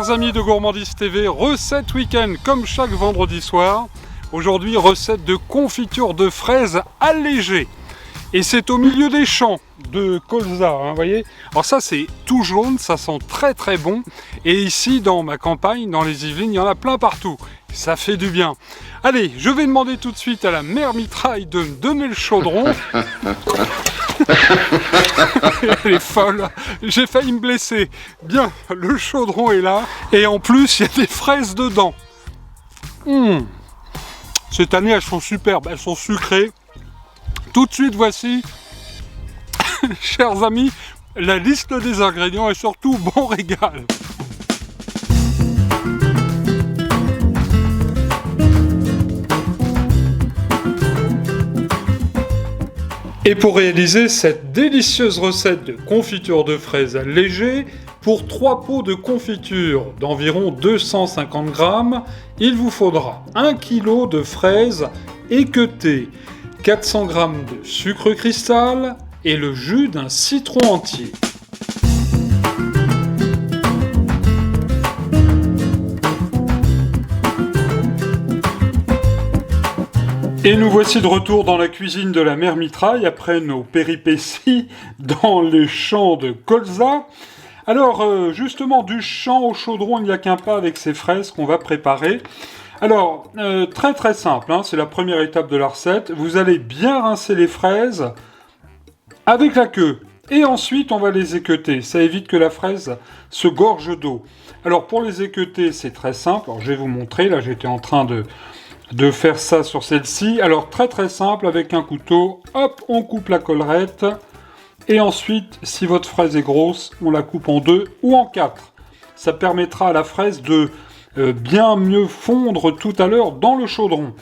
Chers amis de Gourmandise TV, recette week-end comme chaque vendredi soir. Aujourd'hui, recette de confiture de fraises allégée. Et c'est au milieu des champs de colza, hein, vous voyez. Alors ça, c'est tout jaune, ça sent très très bon. Et ici, dans ma campagne, dans les Yvelines, il y en a plein partout. Ça fait du bien. Allez, je vais demander tout de suite à la mère mitraille de me donner le chaudron. Elle est folle. J'ai failli me blesser. Bien, le chaudron est là. Et en plus, il y a des fraises dedans. Cette année, elles sont superbes. Elles sont sucrées. Tout de suite, voici, chers amis, la liste des ingrédients et surtout, bon régal. Et pour réaliser cette délicieuse recette de confiture de fraises allégée, pour 3 pots de confiture d'environ 250 grammes, il vous faudra 1 kg de fraises équeutées, 400 g de sucre cristal et le jus d'un citron entier. Et nous voici de retour dans la cuisine de la mère mitraille après nos péripéties dans les champs de colza. Alors justement, du champ au chaudron, il n'y a qu'un pas avec ces fraises qu'on va préparer. Alors, très très simple, hein, c'est la première étape de la recette. Vous allez bien rincer les fraises avec la queue. Et ensuite, on va les équeuter. Ça évite que la fraise se gorge d'eau. Alors, pour les équeuter, c'est très simple. Alors, je vais vous montrer. Là, j'étais en train de faire ça sur celle-ci. Alors, très très simple, avec un couteau. Hop, on coupe la collerette. Et ensuite, si votre fraise est grosse, on la coupe en 2 ou en 4. Ça permettra à la fraise de bien mieux fondre tout à l'heure dans le chaudron.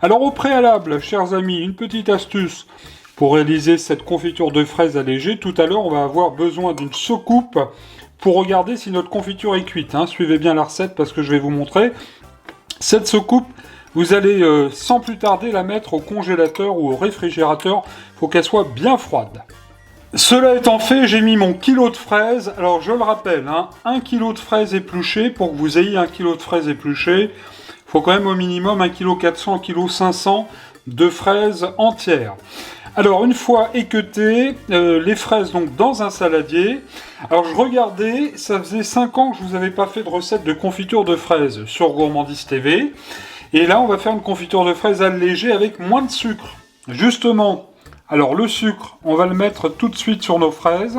Alors au préalable, chers amis, une petite astuce pour réaliser cette confiture de fraises allégée. Tout à l'heure, on va avoir besoin d'une soucoupe pour regarder si notre confiture est cuite. Hein. Suivez bien la recette parce que je vais vous montrer. Cette soucoupe, vous allez sans plus tarder la mettre au congélateur ou au réfrigérateur. Il faut qu'elle soit bien froide. Cela étant fait, j'ai mis mon kilo de fraises. Alors je le rappelle, hein, 1 kg de fraises épluchées. Pour que vous ayez 1 kg de fraises épluchées, il faut quand même au minimum 1 kg 400, 1 kg 500 de fraises entières. Alors une fois équeutées, les fraises donc dans un saladier. Alors je regardais, ça faisait 5 ans que je vous avais pas fait de recette de confiture de fraises sur Gourmandise TV. Et là on va faire une confiture de fraises allégée avec moins de sucre. Justement. Alors le sucre, on va le mettre tout de suite sur nos fraises.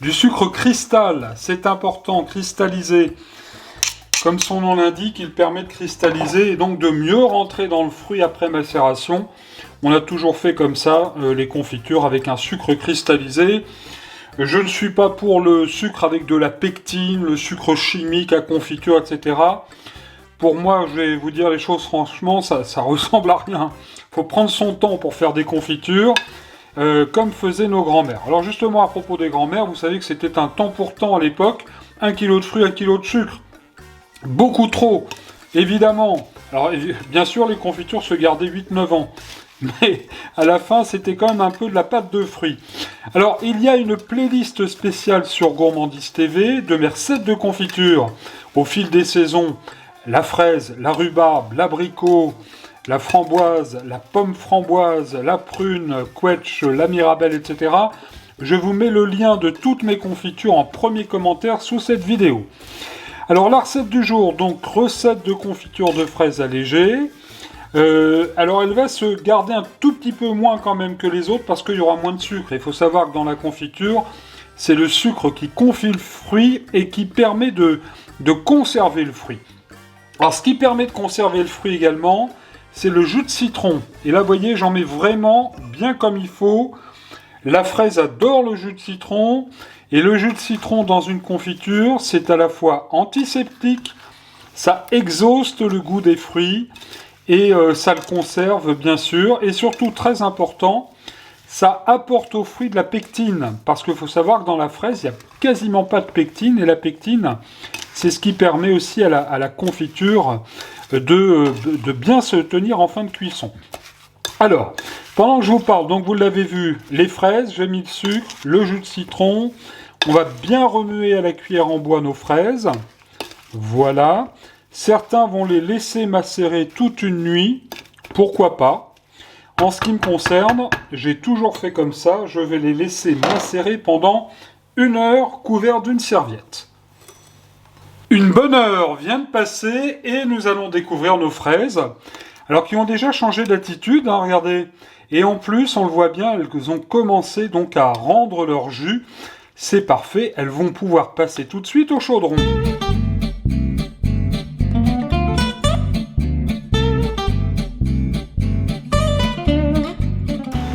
Du sucre cristal, c'est important, cristallisé. Comme son nom l'indique, il permet de cristalliser et donc de mieux rentrer dans le fruit après macération. On a toujours fait comme ça, les confitures avec un sucre cristallisé. Je ne suis pas pour le sucre avec de la pectine, le sucre chimique à confiture, etc. Pour moi, je vais vous dire les choses franchement, ça ressemble à rien. Il faut prendre son temps pour faire des confitures, comme faisaient nos grands-mères. Alors justement, à propos des grands-mères, vous savez que c'était un temps pour temps à l'époque. 1 kg de fruits, 1 kg de sucre. Beaucoup trop, évidemment. Alors bien sûr, les confitures se gardaient 8-9 ans. Mais à la fin, c'était quand même un peu de la pâte de fruits. Alors, il y a une playlist spéciale sur Gourmandise TV de mes recettes de confiture au fil des saisons. La fraise, la rhubarbe, l'abricot, la framboise, la pomme framboise, la prune, quetch, la mirabelle, etc. Je vous mets le lien de toutes mes confitures en premier commentaire sous cette vidéo. Alors la recette du jour, donc recette de confiture de fraises allégée. Alors elle va se garder un tout petit peu moins quand même que les autres parce qu'il y aura moins de sucre. Il faut savoir que dans la confiture, c'est le sucre qui confie le fruit et qui permet de conserver le fruit. Alors ce qui permet de conserver le fruit également, c'est le jus de citron. Et là, vous voyez, j'en mets vraiment bien comme il faut. La fraise adore le jus de citron. Et le jus de citron dans une confiture, c'est à la fois antiseptique, ça exhauste le goût des fruits et ça le conserve bien sûr. Et surtout, très important, ça apporte aux fruits de la pectine. Parce qu'il faut savoir que dans la fraise, il n'y a quasiment pas de pectine. Et la pectine, c'est ce qui permet aussi à la confiture de bien se tenir en fin de cuisson. Alors, pendant que je vous parle, donc vous l'avez vu, les fraises, j'ai mis le sucre, le jus de citron. On va bien remuer à la cuillère en bois nos fraises. Voilà. Certains vont les laisser macérer toute une nuit. Pourquoi pas? En ce qui me concerne, j'ai toujours fait comme ça. Je vais les laisser macérer pendant 1 heure couverts d'une serviette. Une bonne heure vient de passer et nous allons découvrir nos fraises. Alors qui ont déjà changé d'attitude, hein, regardez. Et en plus, on le voit bien, elles ont commencé donc à rendre leur jus. C'est parfait, elles vont pouvoir passer tout de suite au chaudron.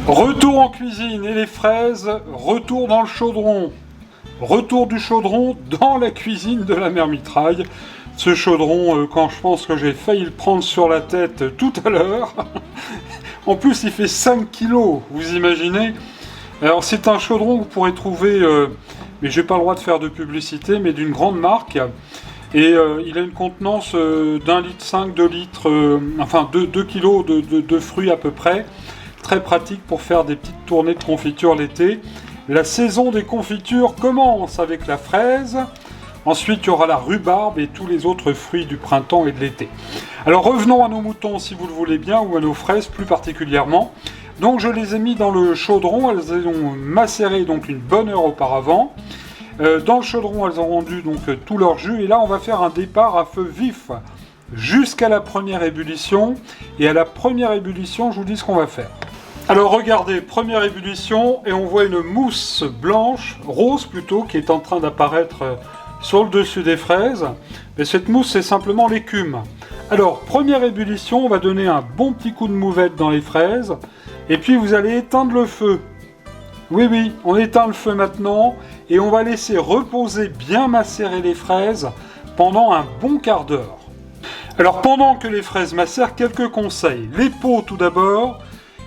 Retour en cuisine et les fraises, retour dans le chaudron. Retour du chaudron dans la cuisine de la mère Mitraille. Ce chaudron, quand je pense que j'ai failli le prendre sur la tête tout à l'heure. En plus, il fait 5 kilos, vous imaginez? Alors, c'est un chaudron que vous pourrez trouver, mais j'ai pas le droit de faire de publicité, mais d'une grande marque. Et il a une contenance d'1,5 litre, 2 litres, enfin 2 kilos de fruits à peu près. Très pratique pour faire des petites tournées de confiture l'été. La saison des confitures commence avec la fraise. Ensuite, il y aura la rhubarbe et tous les autres fruits du printemps et de l'été. Alors revenons à nos moutons si vous le voulez bien, ou à nos fraises plus particulièrement. Donc je les ai mis dans le chaudron, elles ont macéré donc une bonne heure auparavant. Dans le chaudron, elles ont rendu donc tout leur jus. Et là, on va faire un départ à feu vif jusqu'à la première ébullition. Et à la première ébullition, je vous dis ce qu'on va faire. Alors regardez, première ébullition, et on voit une mousse blanche, rose plutôt, qui est en train d'apparaître sur le dessus des fraises. Mais cette mousse, c'est simplement l'écume. Alors, première ébullition, on va donner un bon petit coup de mouvette dans les fraises, et puis vous allez éteindre le feu. Oui, on éteint le feu maintenant, et on va laisser reposer bien macérer les fraises pendant un bon quart d'heure. Alors pendant que les fraises macèrent, quelques conseils. Les pots tout d'abord,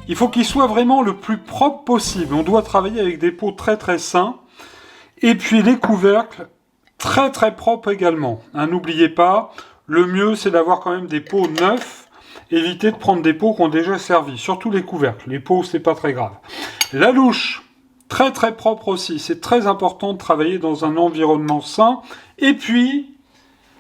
il faut qu'ils soient vraiment le plus propre possible. On doit travailler avec des pots très très sains. Et puis les couvercles, très très propres également. Hein, n'oubliez pas, le mieux c'est d'avoir quand même des pots neufs. Évitez de prendre des pots qui ont déjà servi, surtout les couvercles. Les pots, c'est pas très grave. La louche, très très propre aussi. C'est très important de travailler dans un environnement sain. Et puis,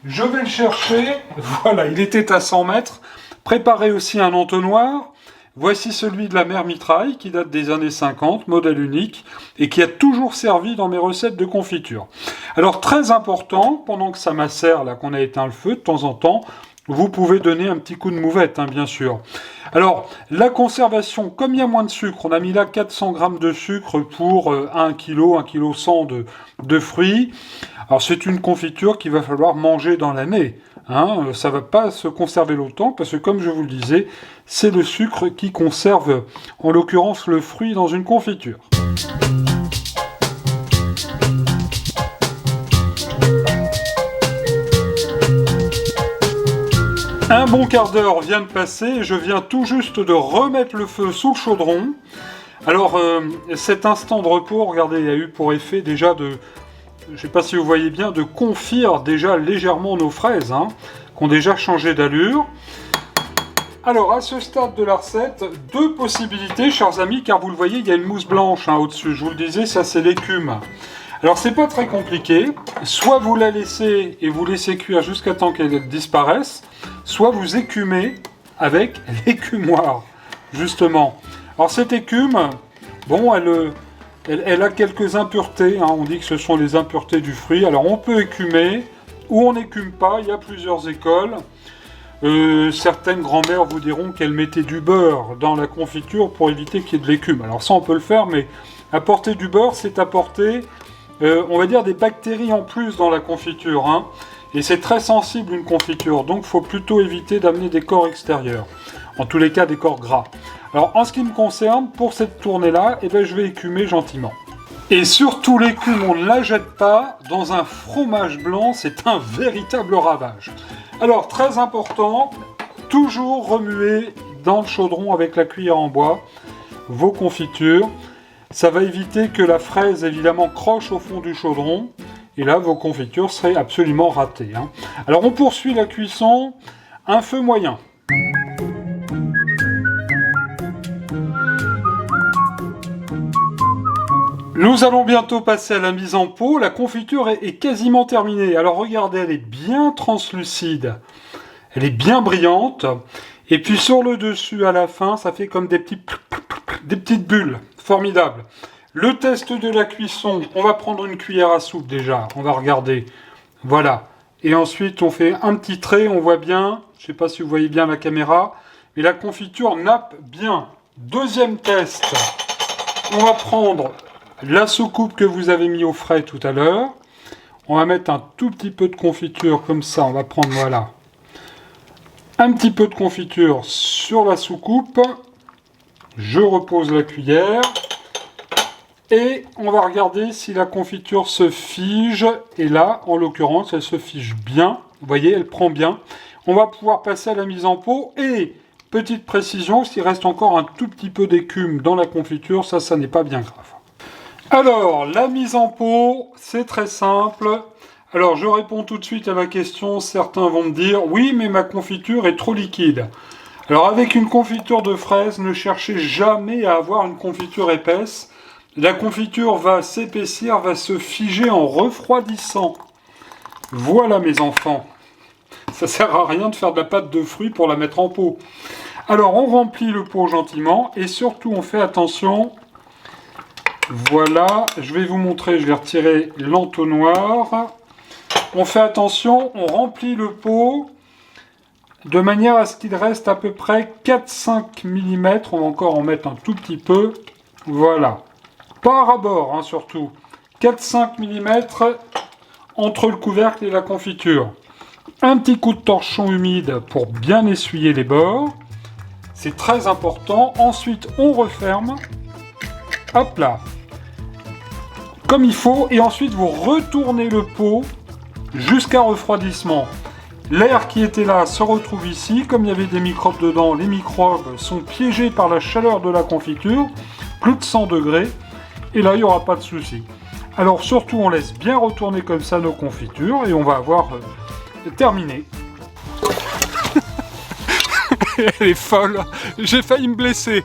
je vais le chercher. Voilà, il était à 100 mètres. Préparez aussi un entonnoir. Voici celui de la mère Mitraille, qui date des années 50, modèle unique, et qui a toujours servi dans mes recettes de confiture. Alors, très important, pendant que ça macère, là, qu'on a éteint le feu, de temps en temps, vous pouvez donner un petit coup de mouvette, hein, bien sûr. Alors, la conservation, comme il y a moins de sucre, on a mis là 400 g de sucre pour 1 kg, 1,1 kg de fruits. Alors, c'est une confiture qu'il va falloir manger dans l'année. Hein, ça ne va pas se conserver longtemps parce que, comme je vous le disais, c'est le sucre qui conserve, en l'occurrence, le fruit dans une confiture. Un bon quart d'heure vient de passer et je viens tout juste de remettre le feu sous le chaudron. Alors, cet instant de repos, regardez, il y a eu pour effet déjà de... Je ne sais pas si vous voyez bien, de confire déjà légèrement nos fraises, hein, qui ont déjà changé d'allure. Alors, à ce stade de la recette, 2 possibilités, chers amis, car vous le voyez, il y a une mousse blanche hein, au-dessus. Je vous le disais, ça c'est l'écume. Alors, c'est pas très compliqué. Soit vous la laissez et vous laissez cuire jusqu'à temps qu'elle disparaisse, soit vous écumez avec l'écumoire, justement. Alors, cette écume, bon, elle a quelques impuretés, hein. On dit que ce sont les impuretés du fruit. Alors on peut écumer ou on n'écume pas, il y a plusieurs écoles. Certaines grand-mères vous diront qu'elles mettaient du beurre dans la confiture pour éviter qu'il y ait de l'écume. Alors ça on peut le faire, mais apporter du beurre, c'est apporter, on va dire, des bactéries en plus dans la confiture. Hein. Et c'est très sensible une confiture, donc il faut plutôt éviter d'amener des corps extérieurs. En tous les cas, des corps gras. Alors, en ce qui me concerne, pour cette tournée-là, eh ben, je vais écumer gentiment. Et surtout, l'écume, on ne la jette pas. Dans un fromage blanc, c'est un véritable ravage. Alors, très important, toujours remuer dans le chaudron avec la cuillère en bois vos confitures. Ça va éviter que la fraise, évidemment, croche au fond du chaudron. Et là, vos confitures seraient absolument ratées. Hein. Alors, on poursuit la cuisson, un feu moyen. Nous allons bientôt passer à la mise en pot. La confiture est quasiment terminée. Alors regardez, elle est bien translucide. Elle est bien brillante. Et puis sur le dessus, à la fin, ça fait comme des petites bulles. Formidable. Le test de la cuisson. On va prendre une cuillère à soupe déjà. On va regarder. Voilà. Et ensuite, on fait un petit trait. On voit bien. Je ne sais pas si vous voyez bien la caméra. Mais la confiture nappe bien. Deuxième test. On va prendre la soucoupe que vous avez mis au frais tout à l'heure. On va mettre un tout petit peu de confiture comme ça. On va prendre, voilà, un petit peu de confiture sur la soucoupe. Je repose la cuillère. Et on va regarder si la confiture se fige. Et là, en l'occurrence, elle se fige bien. Vous voyez, elle prend bien. On va pouvoir passer à la mise en pot. Et, petite précision, s'il reste encore un tout petit peu d'écume dans la confiture, ça n'est pas bien grave. Alors, la mise en pot, c'est très simple. Alors, je réponds tout de suite à la question. Certains vont me dire, oui, mais ma confiture est trop liquide. Alors, avec une confiture de fraises, ne cherchez jamais à avoir une confiture épaisse. La confiture va s'épaissir, va se figer en refroidissant. Voilà, mes enfants. Ça sert à rien de faire de la pâte de fruits pour la mettre en pot. Alors, on remplit le pot gentiment et surtout, on fait attention. Voilà, je vais vous montrer, je vais retirer l'entonnoir. On fait attention, on remplit le pot de manière à ce qu'il reste à peu près 4-5 mm. On va encore en mettre un tout petit peu. Voilà. Pas à ras-bord, hein, surtout. 4-5 mm entre le couvercle et la confiture. Un petit coup de torchon humide pour bien essuyer les bords. C'est très important. Ensuite, on referme. Hop là. Comme il faut. Et ensuite, vous retournez le pot jusqu'à refroidissement. L'air qui était là se retrouve ici. Comme il y avait des microbes dedans, les microbes sont piégés par la chaleur de la confiture. Plus de 100 degrés. Et là, il n'y aura pas de souci. Alors surtout, on laisse bien retourner comme ça nos confitures. Et on va avoir terminé. Elle est folle. J'ai failli me blesser.